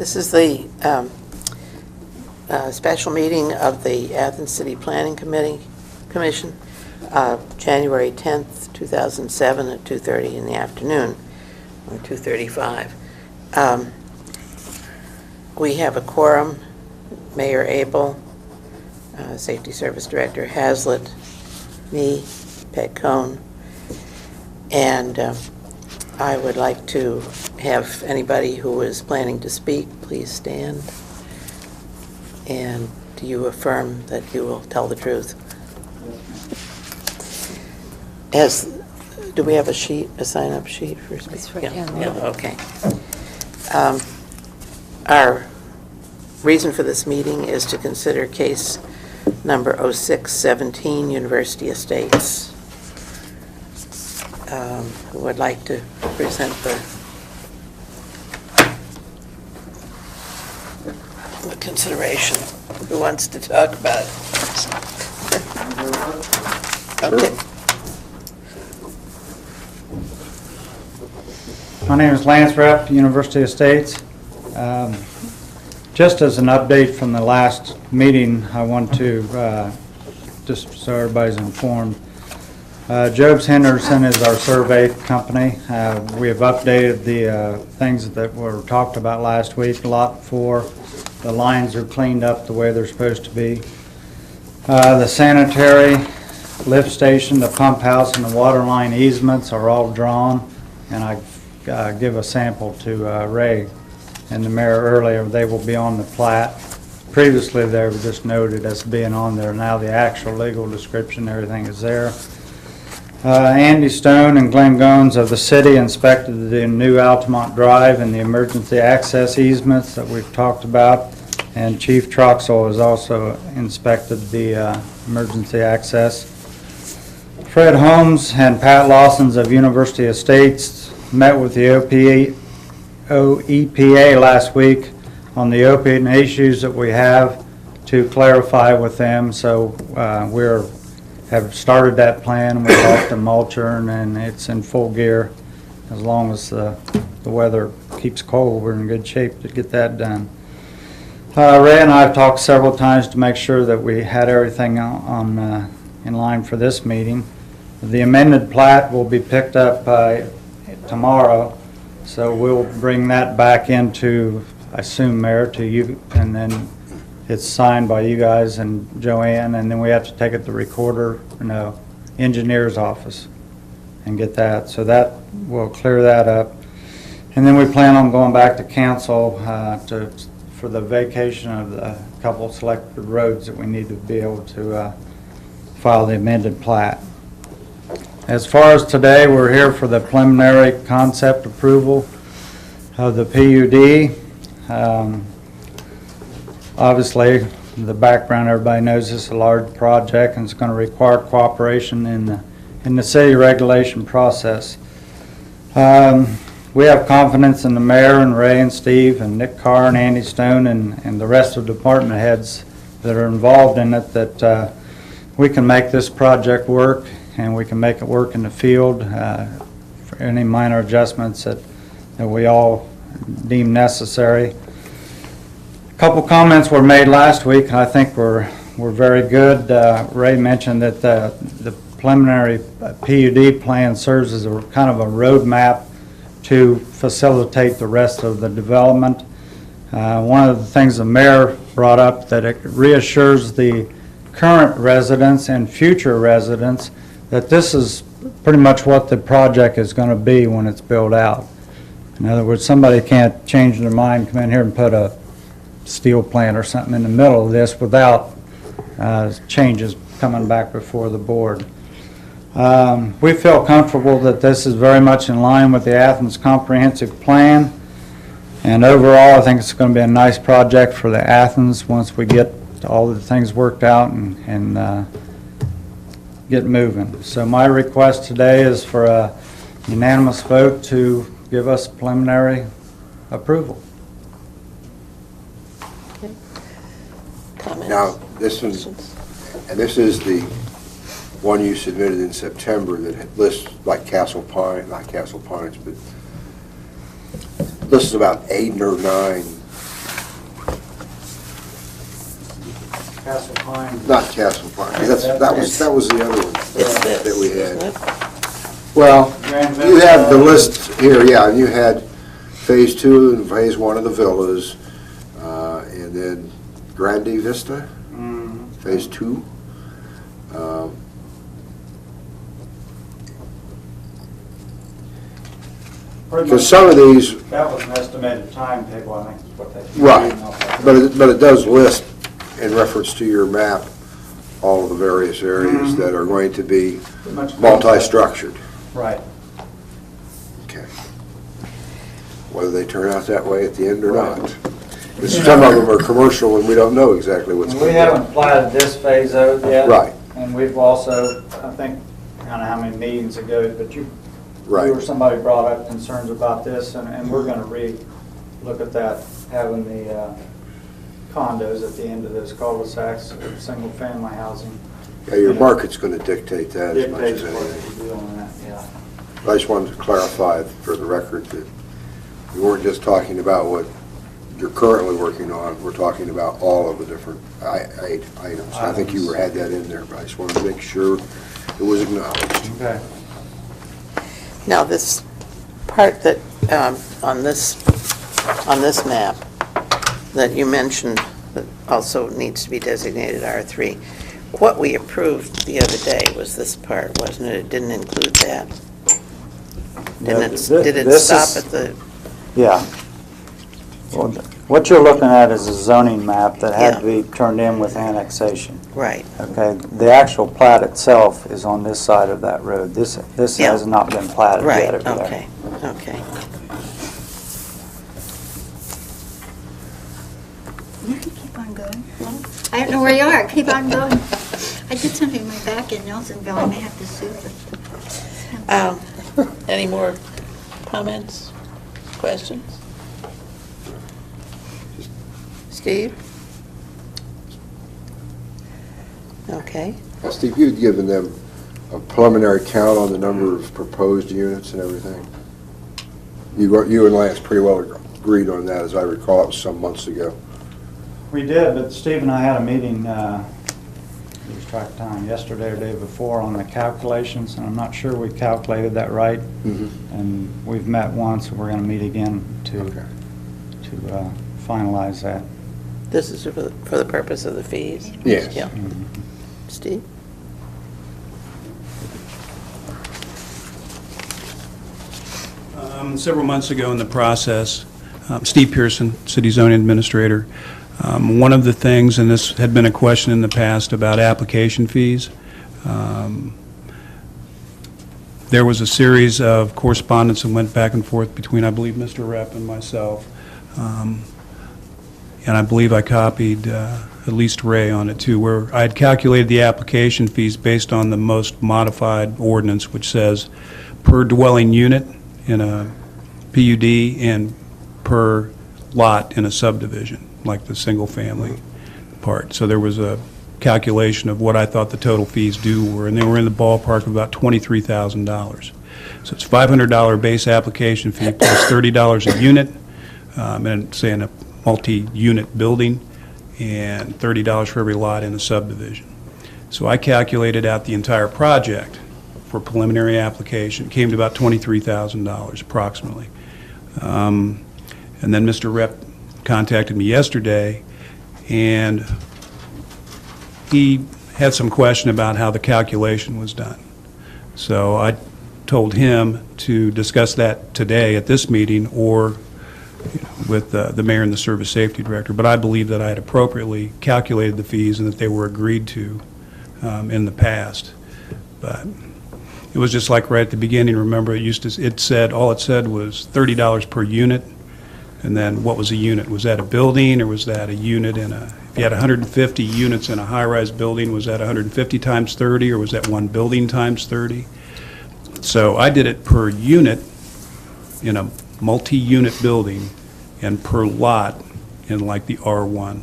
This is the special meeting of the Athens City Planning Commission, January 10th, 2007 at 2:30 in the afternoon, or 2:35. We have a quorum: Mayor Abel, Safety Service Director Hazlitt, me, Peg Cohn, and I would like to have anybody who is planning to speak please stand. And do you affirm that you will tell the truth? Do we have a sheet, a sign-up sheet for speaking? Yeah, okay. Our reason for this meeting is to consider case number 0617, University Estates. Who would like to present the consideration? Who wants to talk about it? Okay. My name is Lance Repp, University Estates. Just as an update from the last meeting, I want to, just so everybody's informed, Jobs Henderson is our survey company. We have updated the things that were talked about last week. Lot 4, the lines are cleaned up the way they're supposed to be. The sanitary lift station, the pump house, and the water line easements are all drawn, and I give a sample to Ray and the mayor earlier. They will be on the plat. Previously they were just noted as being on there. Now the actual legal description, everything is there. Andy Stone and Glenn Gones of the city inspected the new Altamont Drive and the emergency access easements that we've talked about, and Chief Troxel has also inspected the emergency access. Fred Holmes and Pat Lawsons of University Estates met with the OEPA last week on the opiate issues that we have to clarify with them. So have started that plan. We bought the mulcher and it's in full gear. As long as the weather keeps cold, we're in good shape to get that done. Ray and I have talked several times to make sure that we had everything in line for this meeting. The amended plat will be picked up tomorrow, so we'll bring that back into, I assume, Mayor, to you, and then it's signed by you guys and Joanne, and then we have to take it to the recorder, engineer's office and get that. So that will clear that up. And then we plan on going back to council for the vacation of the couple selected roads that we need to be able to file the amended plat. As far as today, we're here for the preliminary concept approval of the PUD. Obviously, the background, everybody knows this is a large project and it's going to require cooperation in the city regulation process. We have confidence in the mayor and Ray and Steve and Nick Carr and Andy Stone and the rest of the department heads that are involved in it that we can make this project work, and we can make it work in the field for any minor adjustments that we all deem necessary. A couple comments were made last week, and I think were very good. Ray mentioned that the preliminary PUD plan serves as a kind of a roadmap to facilitate the rest of the development. One of the things the mayor brought up, that it reassures the current residents and future residents that this is pretty much what the project is going to be when it's built out. In other words, somebody can't change their mind, come in here and put a steel plant or something in the middle of this without changes coming back before the board. We feel comfortable that this is very much in line with the Athens comprehensive plan, and overall I think it's going to be a nice project for the Athens once we get all the things worked out and get moving. So my request today is for a unanimous vote to give us preliminary approval. Okay. Comments? Now, this is the one you submitted in September that lists like Castle Pine, not Castle Pines, but lists about 8 or 9 Castle Pine. Not Castle Pine, that was the other one It's this, that we isn't had. it? Well, Grand you have the Vista. list here, yeah, and you had Phase 2 and Phase 1 of the villas, and then Grande Vista, Phase 2. Because some of these, That was an estimated timetable, I think is what they. right, but it does list in reference to your map all of the various areas that are going to be multi-structured. Right. Okay. Whether they turn out that way at the end or Right. not. Because some of them are commercial and we don't know exactly what's And going we on. haven't platted this phase out yet. Right. And we've also, I think, I don't know how many meetings ago, but you Right. or somebody brought up concerns about this, and we're gonna re-look at that, having the condos at the end of those cul-de-sacs, single-family housing. Yeah, your market's going to dictate that as much Dictates as what anything. we do on that, yeah. I just wanted to clarify for the record that we weren't just talking about what you're currently working on, we're talking about all of the different items. I think you had that in there, but I just wanted to make sure it was acknowledged. Okay. Now, this part that, on this map that you mentioned, that also needs to be designated R3, what we approved the other day was this part, wasn't it? It didn't include that? Did it This stop is- at the, Yeah. Well, what you're looking at is a zoning map that had to Yeah. be turned in with annexation. right, Okay, the actual plat itself is on this side of that road. This Yeah. has not been platted right, yet over there. okay, okay. You can keep on going. I don't know where you are. Keep on going. I did something in my back in Nelsonville. I may have to sue them. Any more comments, questions? Steve? Okay. Now, Steve, you'd given them a preliminary count on the number of proposed units and everything. You and Lance pretty well agreed on that, as I recall, it was some months ago. We did, but Steve and I had a meeting, lose track of time, yesterday or day before on the calculations, and I'm not sure we calculated that right. And we've met once, and we're going to meet again to finalize that. This is for the purpose of the fees? Yes. Yeah. Steve? Several months ago in the process, Steve Pearson, City Zoning Administrator, one of the things, and this had been a question in the past about application fees, there was a series of correspondence that went back and forth between, I believe, Mr. Rep and myself, and I believe I copied at least Ray on it too, where I had calculated the application fees based on the most modified ordinance, which says per dwelling unit in a PUD and per lot in a subdivision, like the single-family part. So there was a calculation of what I thought the total fees due were, and they were in the ballpark of about $23,000. So it's $500 base application fee plus $30 a unit, and say in a multi-unit building, and $30 for every lot in a subdivision. So I calculated out the entire project for preliminary application. It came to about $23,000 approximately. And then Mr. Rep contacted me yesterday, and he had some question about how the calculation was done. So I told him to discuss that today at this meeting or with the mayor and the service safety director. But I believe that I had appropriately calculated the fees and that they were agreed to in the past. But it was just like right at the beginning. Remember, all it said was $30 per unit. And then what was a unit? Was that a building, or was that a unit in a, if you had 150 units in a high-rise building, was that 150 times 30, or was that one building times 30? So I did it per unit in a multi-unit building and per lot in like the R1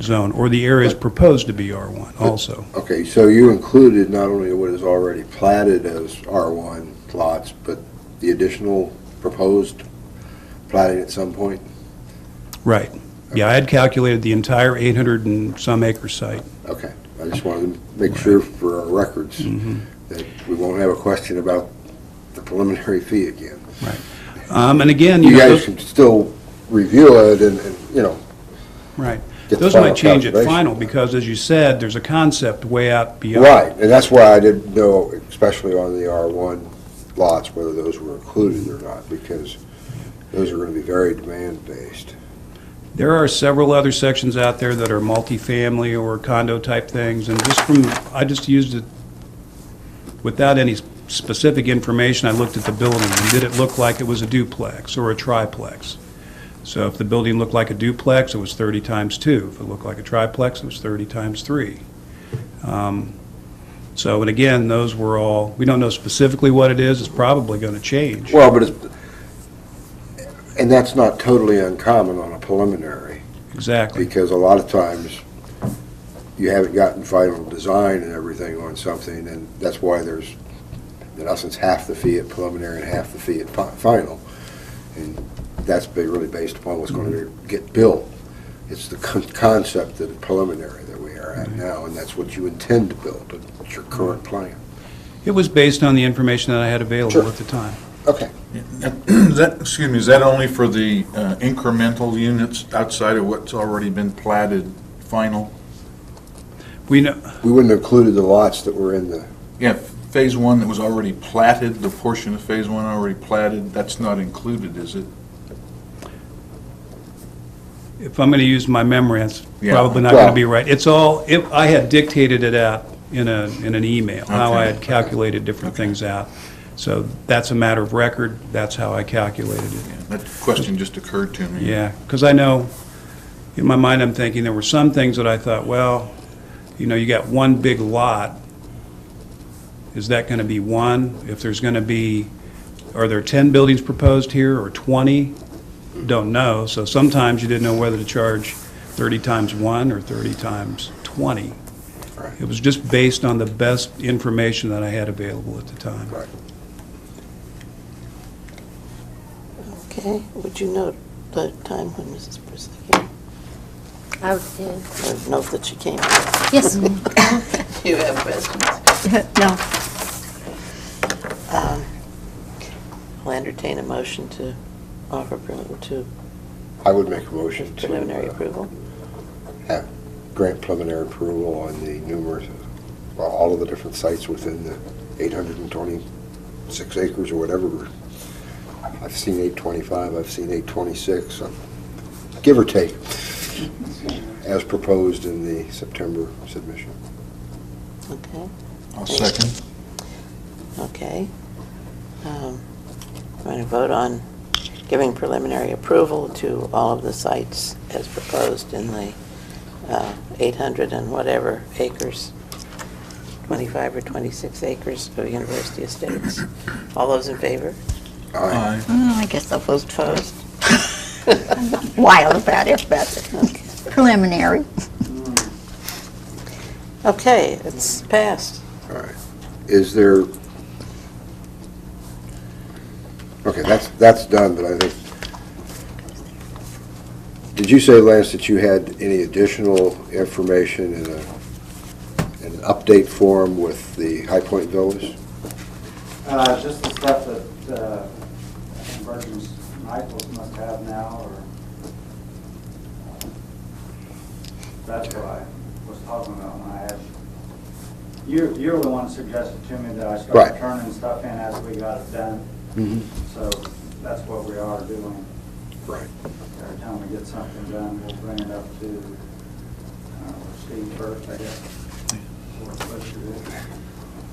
zone, or the areas proposed to be R1 also. Okay, so you included not only what is already platted as R1 lots, but the additional proposed platting at some point? Right. Yeah, I had calculated the entire 800 and some acre site. Okay, I just wanted to make sure for our records that we won't have a question about the preliminary fee again. Right. And again, You know, guys those- can still review it and, you know, right. get the Those final might change at calculation. final, because as you said, there's a concept way out beyond. Right, and that's why I didn't know, especially on the R1 lots, whether those were included or not, because those are going to be very demand-based. There are several other sections out there that are multifamily or condo-type things, and I just used it without any specific information. I looked at the building, and did it look like it was a duplex or a triplex? So if the building looked like a duplex, it was 30 times 2. If it looked like a triplex, it was 30 times 3. So, and again, those were all, we don't know specifically what it is. It's probably going to change. Well, but and that's not totally uncommon on a preliminary, Exactly. because a lot of times you haven't gotten final design and everything on something, and that's why there's, in essence, half the fee at preliminary and half the fee at final. And that's really based upon what's going to get built. It's the concept of the preliminary that we are at now, and that's what you intend to build. It's your current plan. It was based on the information that I had available Sure. at the time. Okay. Excuse me, is that only for the incremental units outside of what's already been platted final? We know, We wouldn't have included the lots that were in the, Yeah, Phase 1 that was already platted, the portion of Phase 1 already platted, that's not included, is it? if I'm going to use my memory, it's Yeah. probably not going to Well- be right. It's all, I had dictated it out in an email, how I Okay. had calculated different things out. So that's a matter of record. That's how I calculated it. Yeah, that question just occurred to me. Yeah, because I know, in my mind, I'm thinking there were some things that I thought, well, you know, you got one big lot. Is that going to be one? If there's going to be, are there 10 buildings proposed here or 20? Don't know. So sometimes you didn't know whether to charge 30 times 1 or 30 times 20. Right. It was just based on the best information that I had available at the time. Right. Okay, would you note the time when Mrs. Bristol came? I did. Or note that she came? Yes. Do you have questions? No. I'll entertain a motion to offer to I would make a motion to preliminary approval. grant preliminary approval on the numerous, well, all of the different sites within the 826 acres or whatever. I've seen 825, I've seen 826, so give or take, as proposed in the September submission. Okay, I'll second. okay. Going to vote on giving preliminary approval to all of the sites as proposed in the 800 and whatever acres, 25 or 26 acres of University Estates. All those in favor? Aye. I guess I'll vote Opposed? wild about it, but preliminary. Okay, it's passed. All right. Is there, okay, that's done, but I think, did you say, Lance, that you had any additional information in an update form with the High Point Villas? Just the stuff that Virgin's Michaels must have now, or that's what I was talking about when I had, you were the one who suggested to me that I start Right. turning stuff in as we got it done. Mm-hmm. So that's what we are doing. Right. Every time we get something done, we'll bring it up to Steve first, I guess. What to do.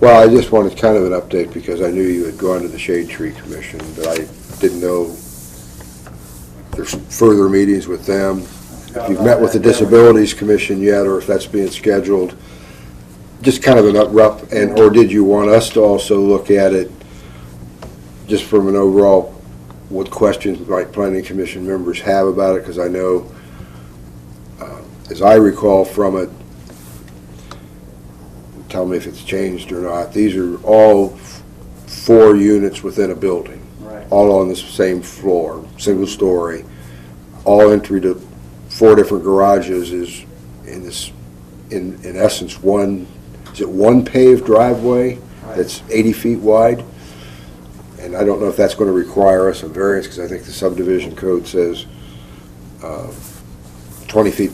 Well, I just wanted kind of an update because I knew you had gone to the Shade Tree Commission, but I didn't know if there's further meetings with them. If you've met with the Disabilities Commission yet, or if that's being scheduled. Just kind of an rough, and, or did you want us to also look at it just from an overall, what questions might planning commission members have about it? Because I know, as I recall from it, tell me if it's changed or not, these are all 4 units within a building, Right. all on the same floor, single story, all entry to 4 different garages is in essence, is it one paved driveway that's 80 feet wide? And I don't know if that's going to require us a variance, because I think the subdivision code says 20 feet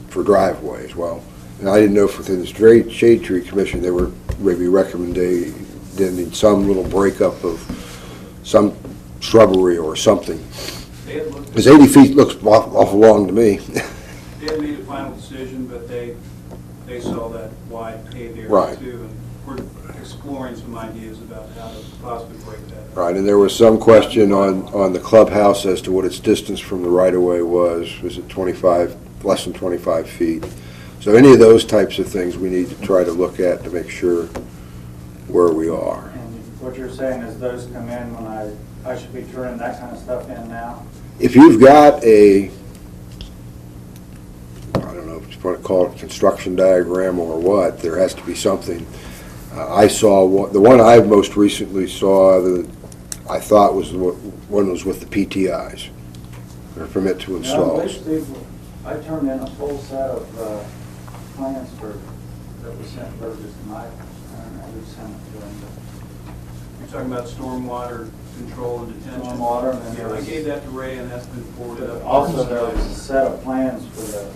for driveways. Well, and I didn't know if within the Shade Tree Commission they were maybe recommending some little breakup of some shrubbery or something. Because 80 feet looks awful long to me. They had made a final decision, but they saw that wide paved area Right. too, and we're exploring some ideas about how to possibly break that up. Right, and there was some question on the clubhouse as to what its distance from the right-of-way was. Was it 25, less than 25 feet? So any of those types of things we need to try to look at to make sure where we are. And what you're saying is those come in when I should be turning that kind of stuff in now? If you've got I don't know if you want to call it a construction diagram or what, there has to be something. I saw, the one I most recently saw that I thought was one was with the PTIs, or permit to install. I turned in a full set of plans that was sent Burgess tonight. I would send it to him. You're talking about stormwater control and detention? Stormwater, and then Yeah, I there was- gave that to Ray, and that's been forwarded up. Also, there was a set of plans for the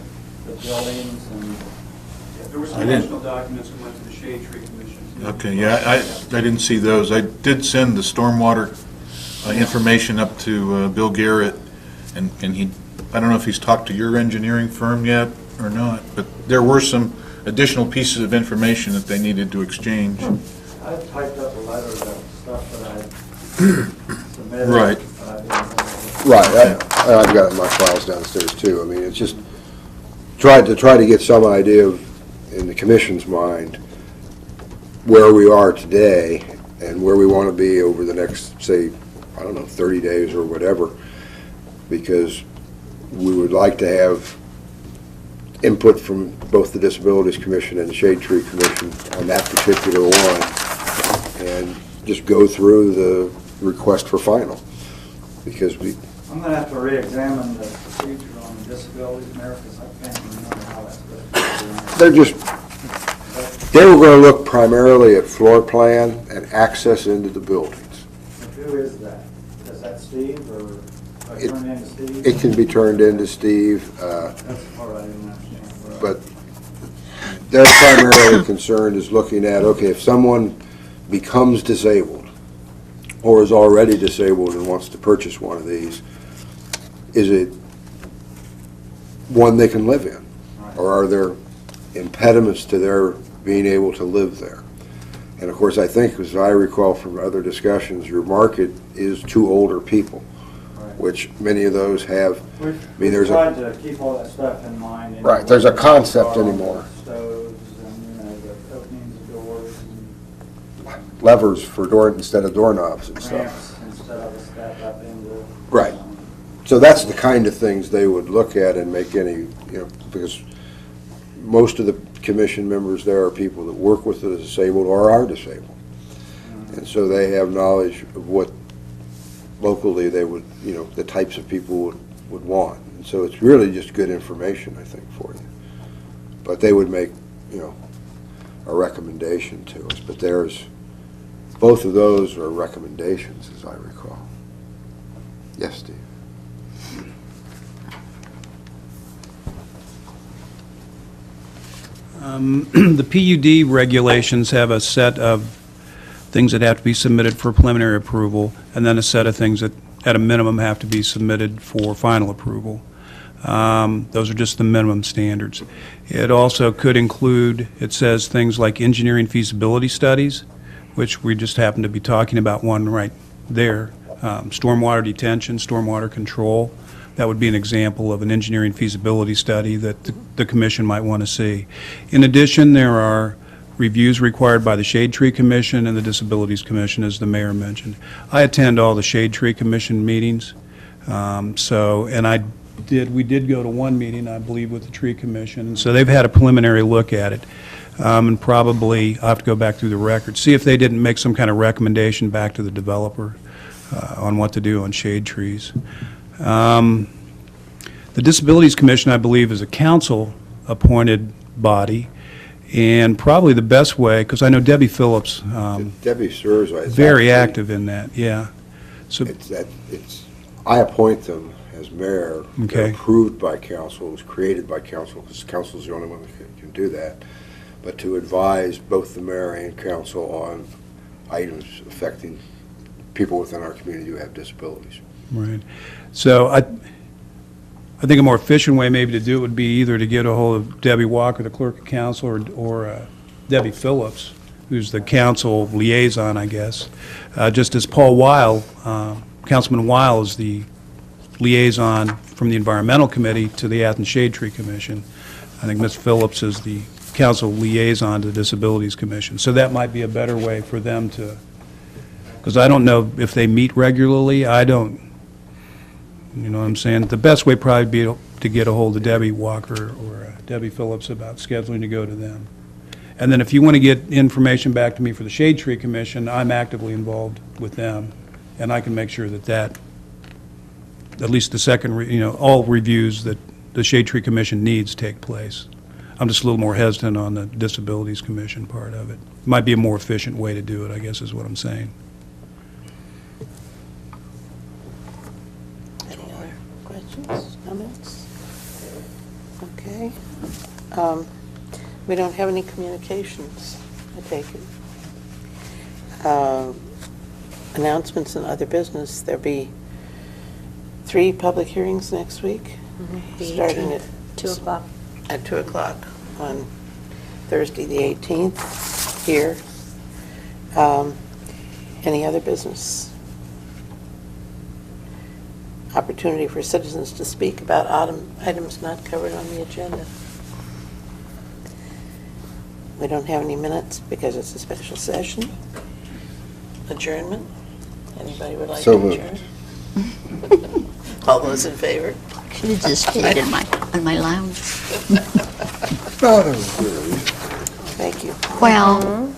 buildings and. Yeah, there were I some didn't- additional documents that went to the Shade Tree Commission. Okay, yeah, I didn't see those. I did send the stormwater information up to Bill Garrett, and he, I don't know if he's talked to your engineering firm yet or not, but there were some additional pieces of information that they needed to exchange. I typed up a letter of stuff that I submitted. Right. but I didn't- Right, I've got my files downstairs too. I mean, it's just try to get some idea of, in the commission's mind, where we are today and where we want to be over the next, say, I don't know, 30 days or whatever, because we would like to have input from both the Disabilities Commission and the Shade Tree Commission on that particular one, and just go through the request for final, because I'm going to have to re-examine the procedure on the disabilities, Mayor, because I can't remember how that's supposed to be. they were going to look primarily at floor plan and access into the buildings. Who is that? Is that Steve, or do I turn in to Steve? It can be turned into Steve, That's the part I didn't understand. but their primary concern is looking at, okay, if someone becomes disabled or is already disabled and wants to purchase one of these, is it one they can live in? Or are there impediments to their being able to live there? And of course, I think, as I recall from other discussions, your market is to older people, Right. which many of those have. We've there's a- tried to keep all that stuff in mind. you know, Right, there's a what concept are anymore. Stoves and, the openings of doors and Levers for door instead of doorknobs and stuff. ramps instead of a step up into. Right. So that's the kind of things they would look at and make any, because most of the commission members there are people that work with the disabled or are disabled. And so they have knowledge of what locally they would, the types of people would want. And so it's really just good information, I think, for you. But they would make, a recommendation to us. But both of those are recommendations, as I recall. Yes, Steve? The PUD regulations have a set of things that have to be submitted for preliminary approval, and then a set of things that, at a minimum, have to be submitted for final approval. Those are just the minimum standards. It also could include, it says things like engineering feasibility studies, which we just happen to be talking about one right there. Stormwater detention, stormwater control. That would be an example of an engineering feasibility study that the commission might want to see. In addition, there are reviews required by the Shade Tree Commission and the Disabilities Commission, as the mayor mentioned. I attend all the Shade Tree Commission meetings, we did go to one meeting, I believe, with the Tree Commission, and so they've had a preliminary look at it. And probably, I'll have to go back through the records, see if they didn't make some kind of recommendation back to the the The Disabilities Commission, I believe, is a council-appointed body, and probably the best way, because I know Debbie Phillips, Debbie serves. It's very actually- active in that, yeah. So, I appoint them as mayor. They're Okay. approved by council, it was created by council, because council's the only one that can do that. But to advise both the mayor and council on items affecting people within our community who have disabilities. right. So I think a more efficient way maybe to do it would be either to get a hold of Debbie Walker, the clerk of council, or Debbie Phillips, who's the council liaison, I guess. Just as Paul Weil, Councilman Weil is the liaison from the Environmental Committee to the Athens Shade Tree Commission. I think Ms. Phillips is the council liaison to the Disabilities Commission. So that might be a better way for them to, because I don't know if they meet regularly. I don't, you know what I'm saying? The best way probably be to get a hold of Debbie Walker or Debbie Phillips about scheduling to go to them. And then if you want to get information back to me for the Shade Tree Commission, I'm actively involved with them, and I can make sure that at least the second, all reviews that the Shade Tree Commission needs take place. I'm just a little more hesitant on the Disabilities Commission part of it. Might be a more efficient way to do it, I guess is what I'm saying. Any other questions, comments? Okay. We don't have any communications, I take it. Announcements and other business, there'll be 3 public hearings next week, starting at 2 o'clock. At 2 o'clock on Thursday, the 18th, here. Any other business? Opportunity for citizens to speak about items not covered on the agenda. We don't have any minutes because it's a special session. Adjournment? Anybody would like So to moved. adjourn? All those in favor? Should have just stayed in my lounge. Oh, that was good. Thank you. Well,